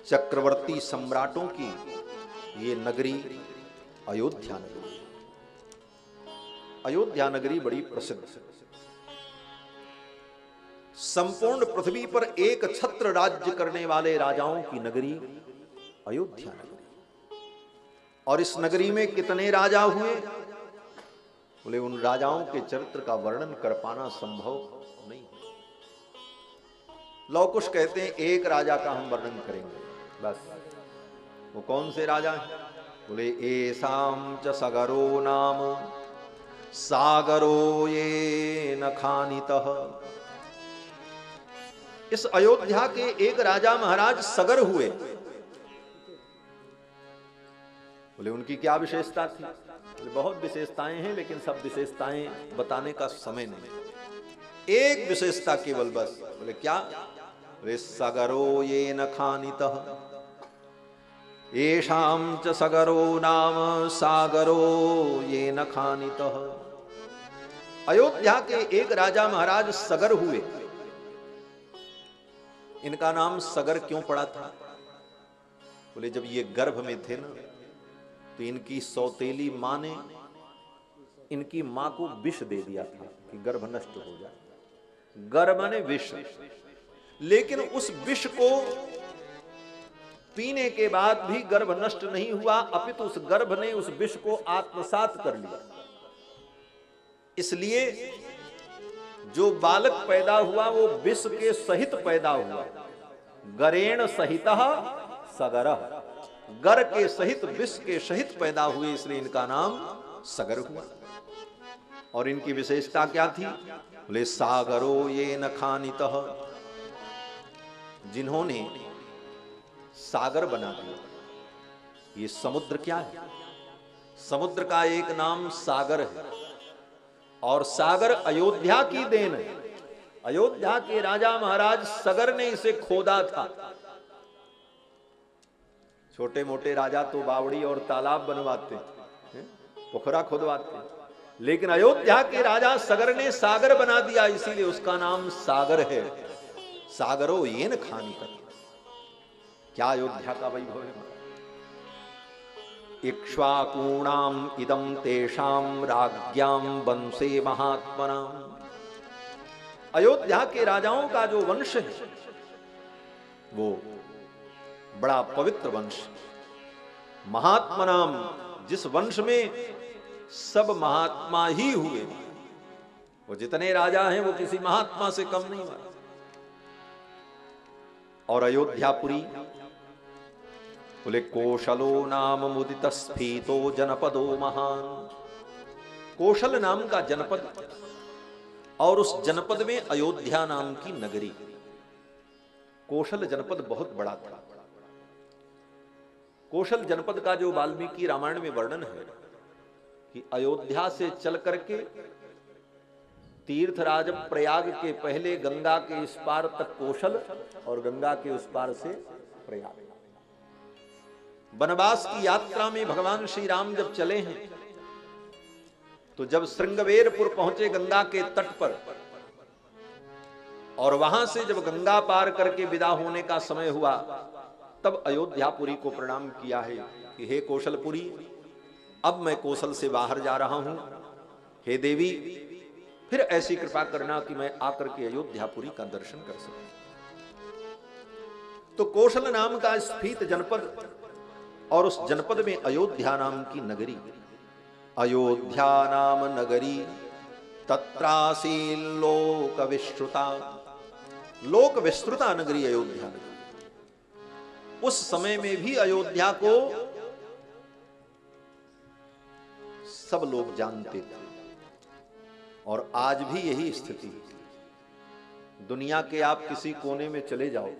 चक्रवर्ती सम्राटों की ये नगरी अयोध्या नगरी। अयोध्या नगरी बड़ी प्रसिद्ध है। संपूर्ण पृथ्वी पर एक छत्र राज्य करने वाले राजाओं की नगरी अयोध्या नगरी। और इस नगरी में कितने राजा हुए? बोले उन राजाओं के चरित्र का वर्णन कर पाना संभव नहीं। लौ कुश कहते हैं एक राजा का हम वर्णन करेंगे बस। वो कौन से राजा हैं? बोले एसाम च सगरो नाम सागरो ये न खानितः। इस अयोध्या के एक राजा महाराज सगर हुए। बोले उनकी क्या विशेषता थी? बोले बहुत विशेषताएं हैं, लेकिन सब विशेषताएं बताने का समय नहीं। एक विशेषता केवल बस। बोले क्या? बोले सगरो ये न खानितः येषां च सगरो नाम सागरो ये न खानितः। अयोध्या के एक राजा महाराज सगर हुए। इनका नाम सगर क्यों पड़ा था? बोले जब ये गर्भ में थे ना, तो इनकी सौतेली मां ने इनकी मां को विष दे दिया था कि गर्भ नष्ट हो जाए। गर्भ ने विष, लेकिन उस विष को पीने के बाद भी गर्भ नष्ट नहीं हुआ, अपितु उस गर्भ ने उस विष को आत्मसात कर लिया। इसलिए जो बालक पैदा हुआ वो विष के सहित पैदा हुआ। गरेण सहितः सगरः। गर के सहित विष के सहित पैदा हुए, इसलिए इनका नाम सगर हुआ। और इनकी विशेषता क्या थी? बोले सागरो ये न खानितः। जिन्होंने सागर बना दिया। ये समुद्र क्या है? समुद्र का एक नाम सागर है। और सागर अयोध्या की देन है। अयोध्या के राजा महाराज सगर ने इसे खोदा था। छोटे मोटे राजा तो बावड़ी और तालाब बनवाते हैं, पोखरा खुदवाते हैं, लेकिन अयोध्या के राजा सगर ने सागर बना दिया, इसीलिए उसका नाम सागर है। सागरो ये न खानितः। क्या अयोध्या का वैभव है! इक्ष्वाकूणाम इदं तेषां राज्ञां वंशे महात्मनाम्। अयोध्या के राजाओं का जो वंश है वो बड़ा पवित्र वंश। महात्मनाम, जिस वंश में सब महात्मा ही हुए। वो जितने राजा हैं वो किसी महात्मा से कम नहीं हुआ। और अयोध्यापुरी बोले कौशलो नाम मुदित स्फीतो जनपदो महान। कौशल नाम का जनपद, और उस जनपद में अयोध्या नाम की नगरी। कौशल जनपद बहुत बड़ा था। कौशल जनपद का जो वाल्मीकि रामायण में वर्णन है कि अयोध्या से चल करके तीर्थराज प्रयाग के पहले गंगा के इस पार तक कौशल, और गंगा के उस पार से प्रयाग। वनवास की यात्रा में भगवान श्री राम जब चले हैं, तो जब श्रृंगवेरपुर पहुंचे गंगा के तट पर, और वहां से जब गंगा पार करके विदा होने का समय हुआ, तब अयोध्यापुरी को प्रणाम किया है कि हे कौशलपुरी, अब मैं कौशल से बाहर जा रहा हूं। हे देवी, फिर ऐसी कृपा करना कि मैं आकर के अयोध्यापुरी का दर्शन कर सकूं। तो कौशल नाम का स्फीत जनपद, और उस जनपद में अयोध्या नाम की नगरी। अयोध्या नाम नगरी तत्रासीन लोक विश्रुता। लोक विस्तृता नगरी अयोध्या नगरी। उस समय में भी अयोध्या को सब लोग जानते थे, और आज भी यही स्थिति है। दुनिया के आप किसी कोने में चले जाओ,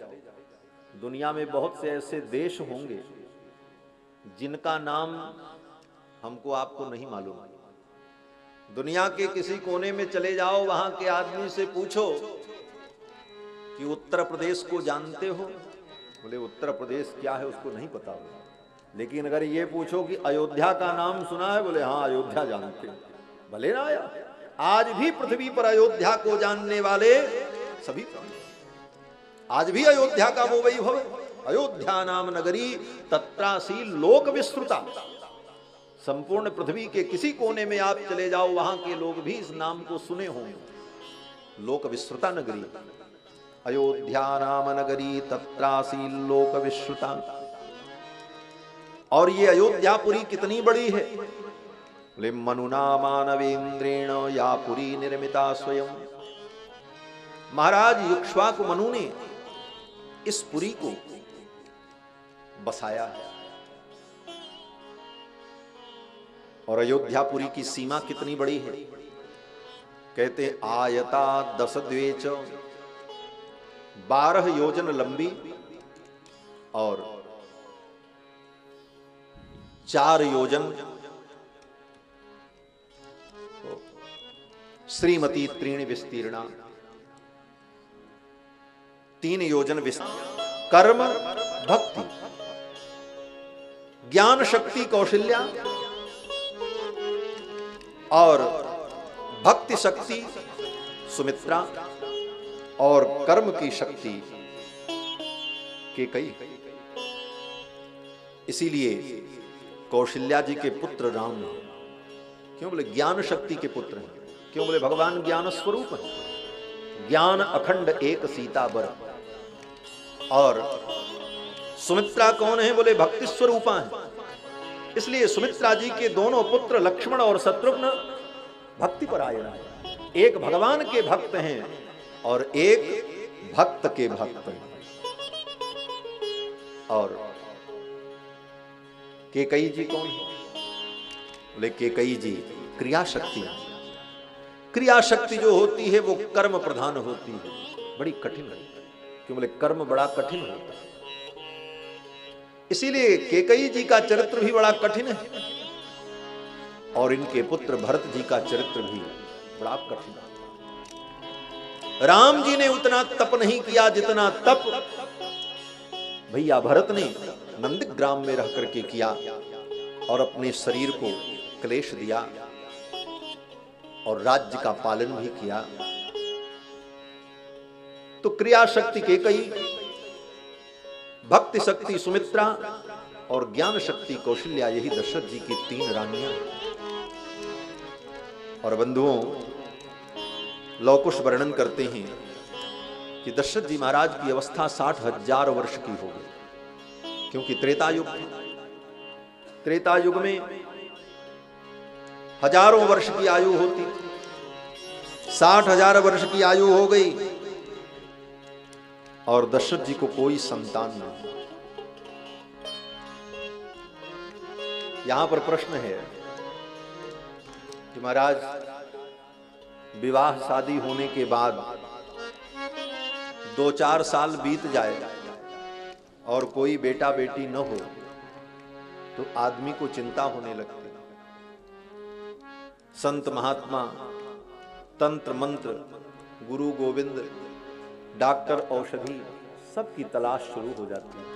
दुनिया में बहुत से ऐसे देश होंगे जिनका नाम हमको आपको नहीं मालूम। दुनिया के किसी कोने में चले जाओ, वहां के आदमी से पूछो कि उत्तर प्रदेश को जानते हो? बोले उत्तर प्रदेश क्या है उसको नहीं पता हो। लेकिन अगर ये पूछो कि अयोध्या का नाम सुना है? बोले हाँ, अयोध्या जानते हैं। भले ना आया, आज भी पृथ्वी पर अयोध्या को जानने वाले सभी। आज भी अयोध्या का वो वैभव, अयोध्या नाम नगरी तत्रासी लोक विस्तृता। संपूर्ण पृथ्वी के किसी कोने में आप चले जाओ, वहां के लोग भी इस नाम को सुने होंगे। लोक विस्तृता नगरी, अयोध्या नाम नगरी तत्रासी लोक विस्तृता। और ये अयोध्यापुरी कितनी बड़ी है? बोले मनुना मानवेंद्रेण या पुरी निर्मिता स्वयं। महाराज युक्ष्वाकु मनु ने इस पुरी को बसाया है। और अयोध्यापुरी की सीमा कितनी बड़ी है? कहते आयता 10 द्वेच, 12 योजन लंबी और 4 योजन श्रीमती त्रीण विस्तीर्णा, 3 योजन विस्तीर्ण। कर्म भक्ति ज्ञान शक्ति कौशल्या और भक्ति शक्ति सुमित्रा और कर्म की शक्ति केकई। इसीलिए कौशल्या जी के पुत्र राम हैं। क्यों? बोले ज्ञान शक्ति के पुत्र हैं। क्यों? बोले भगवान ज्ञान स्वरूप है। ज्ञान अखंड एक सीता बर। और सुमित्रा कौन है? बोले भक्ति स्वरूपा है। इसलिए सुमित्रा जी के दोनों पुत्र लक्ष्मण और शत्रुघ्न भक्ति परायण हैं। एक भगवान के भक्त हैं और एक भक्त के भक्त हैं। और केकई जी कौन है? बोले केकई जी क्रिया शक्ति। क्रिया शक्ति जो होती है वो कर्म प्रधान होती है, बड़ी कठिन है। क्यों? बोले कर्म बड़ा कठिन होता है। इसीलिए केकई जी का चरित्र भी बड़ा कठिन है और इनके पुत्र भरत जी का चरित्र भी बड़ा कठिन है। राम जी ने उतना तप नहीं किया जितना तप भैया भरत ने नंदग्राम में रह करके किया और अपने शरीर को क्लेश दिया और राज्य का पालन भी किया। तो क्रिया शक्ति केकई, भक्ति शक्ति सुमित्रा और ज्ञान शक्ति कौशल्या, यही दशरथ जी की 3 रानियां। और बंधुओं, लौकुश वर्णन करते हैं कि दशरथ जी महाराज की अवस्था 60,000 वर्ष की हो गई। क्योंकि त्रेता युग में हजारों वर्ष की आयु होती थी। 60,000 वर्ष की आयु हो गई और दशरथ जी को कोई संतान नहीं। यहां पर प्रश्न है कि महाराज विवाह शादी होने के बाद 2-4 साल बीत जाए और कोई बेटा बेटी न हो तो आदमी को चिंता होने लगती। संत महात्मा, तंत्र मंत्र, गुरु गोविंद, डॉक्टर, औषधि, सबकी तलाश शुरू हो जाती है।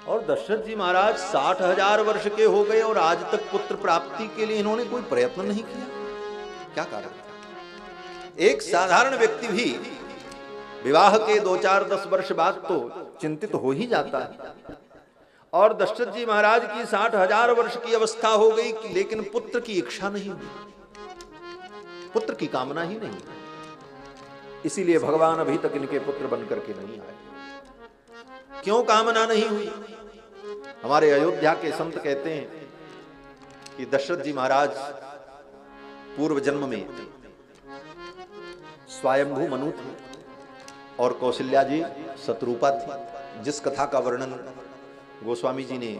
और दशरथ जी महाराज 60,000 वर्ष के हो गए और आज तक पुत्र प्राप्ति के लिए इन्होंने कोई प्रयत्न नहीं किया। क्या कारण? एक साधारण व्यक्ति भी विवाह के 2-4-10 वर्ष बाद तो चिंतित हो ही जाता है। और दशरथ जी महाराज की 60,000 वर्ष की अवस्था हो गई, लेकिन पुत्र की इच्छा नहीं हुई, पुत्र की कामना ही नहीं। इसीलिए भगवान अभी तक इनके पुत्र बनकर के नहीं आए। क्यों कामना नहीं हुई? हमारे अयोध्या के संत कहते हैं कि दशरथ जी महाराज पूर्व जन्म में स्वयंभू मनु थे और कौशल्या जी शत्रुपा थी। जिस कथा का वर्णन गोस्वामी जी ने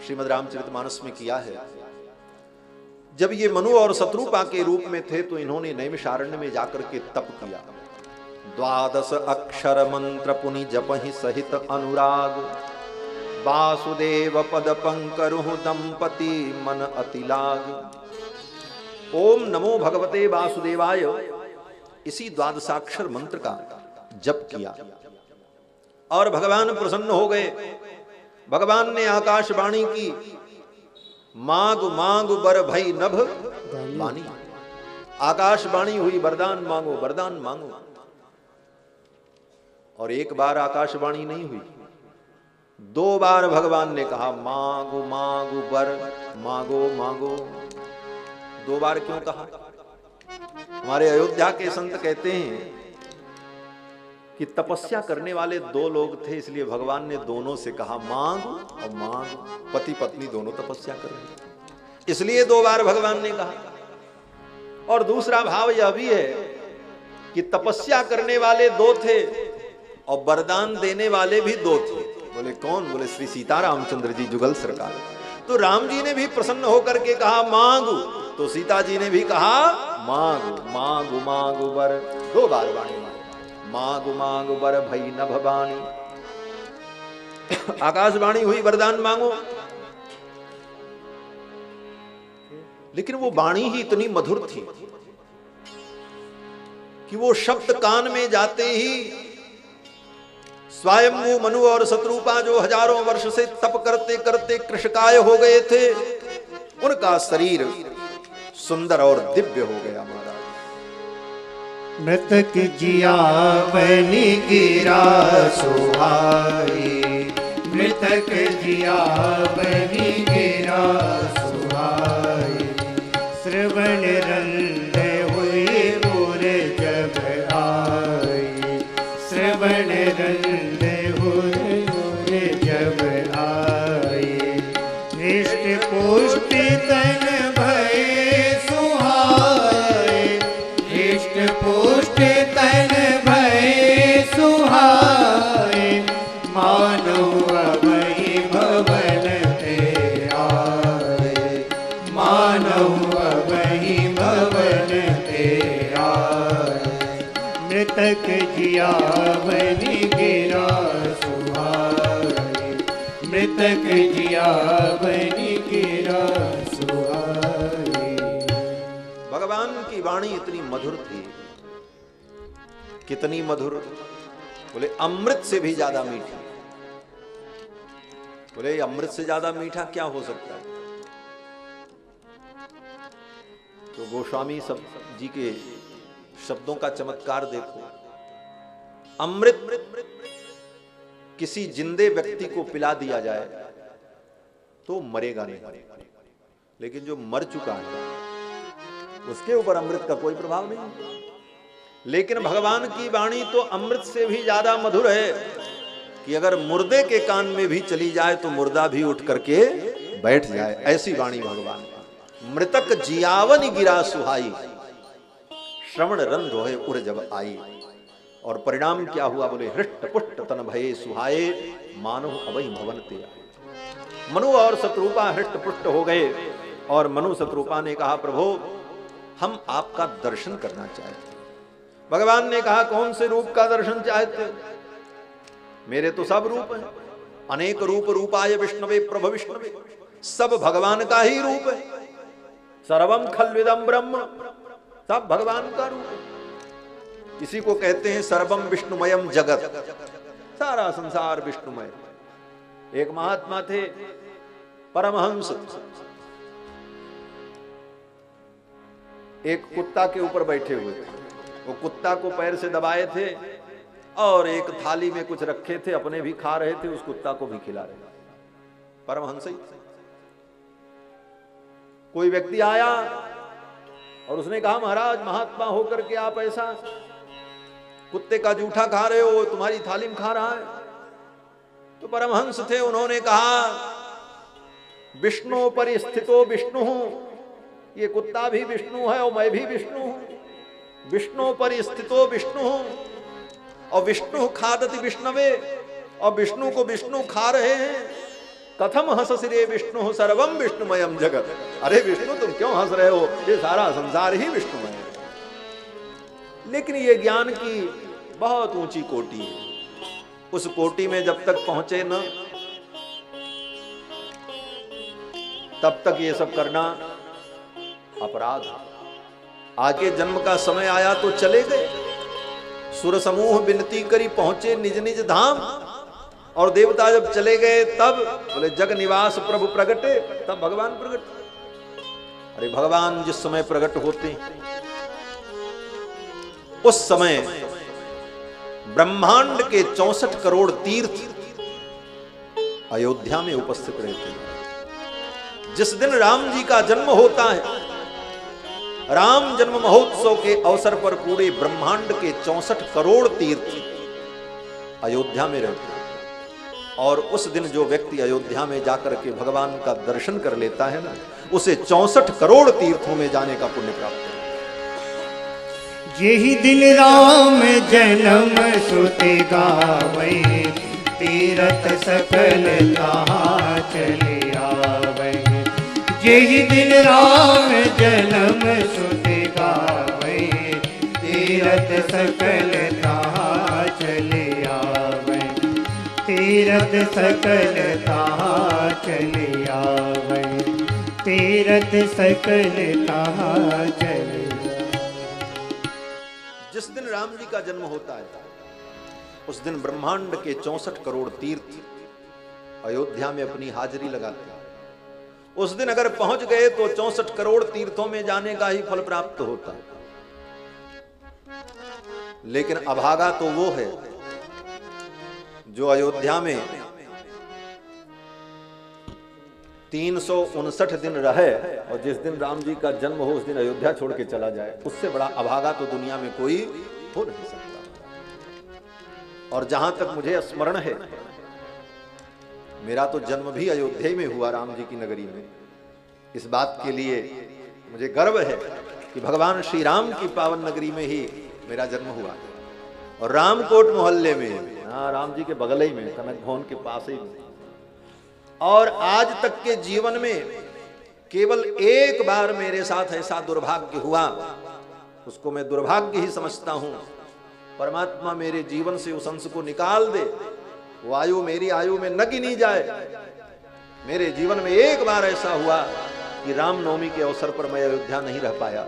श्रीमद् रामचरितमानस में किया है, जब ये मनु और शत्रुपा के रूप में थे तो इन्होंने नैमिषारण्य में जाकर के तप किया। 12 अक्षर मंत्र पुनि जपहि सहित अनुराग, वासुदेव पद पंकरुहु दंपति मन अतिलाग। ओम नमो भगवते वासुदेवाय, इसी 12 मंत्र का जप किया और भगवान प्रसन्न हो गए। भगवान ने आकाशवाणी की, मांग मांग बर भई नभ वाणी। आकाशवाणी हुई, वरदान मांगो, वरदान मांगो। और एक बार आकाशवाणी नहीं हुई, 2 बार भगवान ने कहा मांगो मांगो वर, मांगो मांगो। 2 बार क्यों कहा? हमारे अयोध्या के संत कहते हैं कि तपस्या करने वाले 2 लोग थे, इसलिए भगवान ने दोनों से कहा मांग और मांग। पति पत्नी दोनों तपस्या कर रहे हैं, इसलिए 2 बार भगवान ने कहा। और दूसरा भाव यह भी है कि तपस्या करने वाले 2 थे और वरदान देने वाले भी 2 थे। बोले कौन? बोले श्री सीता रामचंद्र जी जुगल सरकार। तो राम जी ने भी प्रसन्न होकर के कहा मांगू, तो सीता जी ने भी कहा मांगू मांगू मांगू वर। 2 बार वाणी मांगू मांगू वर भई न भवानी। आकाशवाणी हुई वरदान मांगो, लेकिन वो वाणी ही इतनी मधुर थी कि वो शब्द कान में जाते ही स्वयंभू मनु और शत्रुपा जो हजारों वर्ष से तप करते करते कृशकाय हो गए थे, उनका शरीर सुंदर और दिव्य हो गया। महाराज मृतक जियावनी गिरा सुहाई, मृतक जियावनी गिरा सुहाई। श्रवण रंग हुई उर जब आई, श्रवण रंग हुई उर जब आई। हृष्ट पुष्ट तन भय सुहाए, हृष्ट पुष्ट तन भय सुहाए। मानो अभय भवन ते आए, मानो अभय भवन ते आए। मृतक जियावनी गिरा सुहाए, मृतक जियावनी गिरा सुहाए। भगवान की वाणी इतनी मधुर थी, कितनी मधुर? बोले अमृत से भी ज्यादा मीठी। बोले अमृत से ज्यादा मीठा क्या हो सकता है? तो गोस्वामी सब जी के शब्दों का चमत्कार देखो। अमृत किसी जिंदे व्यक्ति को पिला दिया जाए तो मरेगा नहीं, लेकिन जो मर चुका है उसके ऊपर अमृत का कोई प्रभाव नहीं। लेकिन भगवान की वाणी तो अमृत से भी ज्यादा मधुर है कि अगर मुर्दे के कान में भी चली जाए तो मुर्दा भी उठ करके बैठ जाए, ऐसी वाणी भगवान की। मृतक जियावन गिरा सुहाई, श्रवण रन रोहे उर जब आई। और परिणाम क्या हुआ? बोले हृष्ट पुष्ट तन भये सुहाए, मानो अवै भवन ते आए। मनु और शत्रुपा हृष्ट पुष्ट हो गए और मनु शत्रुपा ने कहा प्रभु हम आपका दर्शन करना चाहते। भगवान ने कहा कौन से रूप का दर्शन चाहते हो? मेरे तो सब रूप हैं, अनेक रूप रूपाय विष्णवे प्रभ विष्णवे, सब भगवान का ही रूप है। सर्वम खल्विदम ब्रह्म, सब भगवान का रूप है। इसी को कहते हैं सर्वम विष्णुमयम जगत, सारा संसार विष्णुमय। एक महात्मा थे परमहंस, एक कुत्ता के ऊपर बैठे हुए थे। वो कुत्ता को पैर से दबाए थे और एक थाली में कुछ रखे थे, अपने भी खा रहे थे, उस कुत्ता को भी खिला रहे थे। परमहंस ही। कोई व्यक्ति आया और उसने कहा महाराज महात्मा होकर के आप ऐसा कुत्ते का जूठा खा रहे हो, तुम्हारी थाली में खा रहा है। तो परमहंस थे, उन्होंने कहा विष्णु परिस्थितो विष्णु हूं, ये कुत्ता भी विष्णु है और मैं भी विष्णु हूं। विष्णु परिस्थितो विष्णु हूं और विष्णु खादति विष्णवे, और विष्णु को विष्णु खा रहे हैं। कथम हंस रे विष्णु सर्वम विष्णुमयम जगत। अरे विष्णु तुम क्यों हंस रहे हो, ये सारा संसार ही विष्णुमय है। लेकिन ये ज्ञान की बहुत ऊंची कोटि है। उस कोटि में जब तक पहुंचे न, तब तक ये सब करना अपराध। आगे जन्म का समय आया तो चले गए। सुर समूह विनती करी पहुंचे निज निज धाम, और देवता जब चले गए तब बोले जग निवास प्रभु प्रगटे, तब भगवान प्रगट। अरे भगवान जिस समय प्रकट होते उस समय ब्रह्मांड के 64 करोड़ तीर्थ अयोध्या में उपस्थित रहते। जिस दिन राम जी का जन्म होता है, राम जन्म महोत्सव के अवसर पर पूरे ब्रह्मांड के 64 करोड़ तीर्थ अयोध्या में रहते हैं। और उस दिन जो व्यक्ति अयोध्या में जाकर के भगवान का दर्शन कर लेता है ना, उसे 64 करोड़ तीर्थों में जाने का पुण्य प्राप्त है। यही दिन राम जन्म श्रुति गावै, तीरथ सकल कहाँ चले आवे। यही दिन राम जन्म श्रुति गावै, तीरथ सकल कहाँ चले आवे। तीरथ सकल कहाँ चले आवे, तीरथ सकल कहाँ चले। जिस दिन राम जी का जन्म होता है, उस दिन ब्रह्मांड के 64 करोड़ तीर्थ अयोध्या में अपनी हाजिरी लगाते हैं। उस दिन अगर पहुंच गए तो 64 करोड़ तीर्थों में जाने का ही फल प्राप्त होता है। लेकिन अभागा तो वो है जो अयोध्या में 359 दिन रहे और जिस दिन राम जी का जन्म हो उस दिन अयोध्या छोड़ के चला जाए। उससे बड़ा अभागा तो दुनिया में कोई हो नहीं सकता। और जहां तक मुझे स्मरण है, मेरा तो जन्म भी अयोध्या में हुआ, राम जी की नगरी में। इस बात के लिए मुझे गर्व है कि भगवान श्री राम की पावन नगरी में ही मेरा जन्म हुआ और रामकोट मोहल्ले में, हाँ, राम जी के बगल ही में, कनक भवन के पास ही में। और आज तक के जीवन में केवल एक बार मेरे साथ ऐसा दुर्भाग्य हुआ, उसको मैं दुर्भाग्य ही समझता हूं। परमात्मा मेरे जीवन से उस अंश को निकाल दे, वो आयु मेरी आयु में न गिनी जाए। मेरे जीवन में एक बार ऐसा हुआ कि रामनवमी के अवसर पर मैं अयोध्या नहीं रह पाया।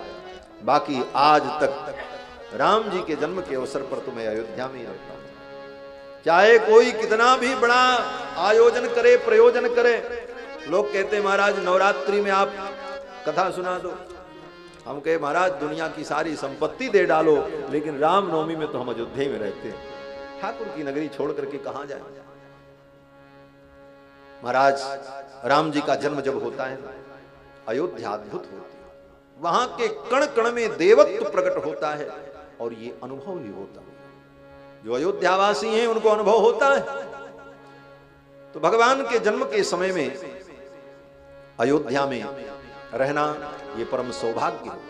बाकी आज तक राम जी के जन्म के अवसर पर तो मैं अयोध्या में ही रहता हूं। चाहे कोई कितना भी बड़ा आयोजन करे, प्रयोजन करे। लोग कहते हैं महाराज नवरात्रि में आप कथा सुना दो। हम कहे महाराज दुनिया की सारी संपत्ति दे डालो, लेकिन रामनवमी में तो हम अयोध्या में रहते हैं। ठाकुर की नगरी छोड़ करके कहां जाए। महाराज राम जी का जन्म जब होता है, अयोध्या अद्भुत होती है। वहां के कण कण में देवत्व प्रकट होता है और ये अनुभव भी होता है। जो अयोध्यावासी हैं उनको अनुभव होता है। तो भगवान के जन्म के समय में अयोध्या में रहना ये परम सौभाग्य है।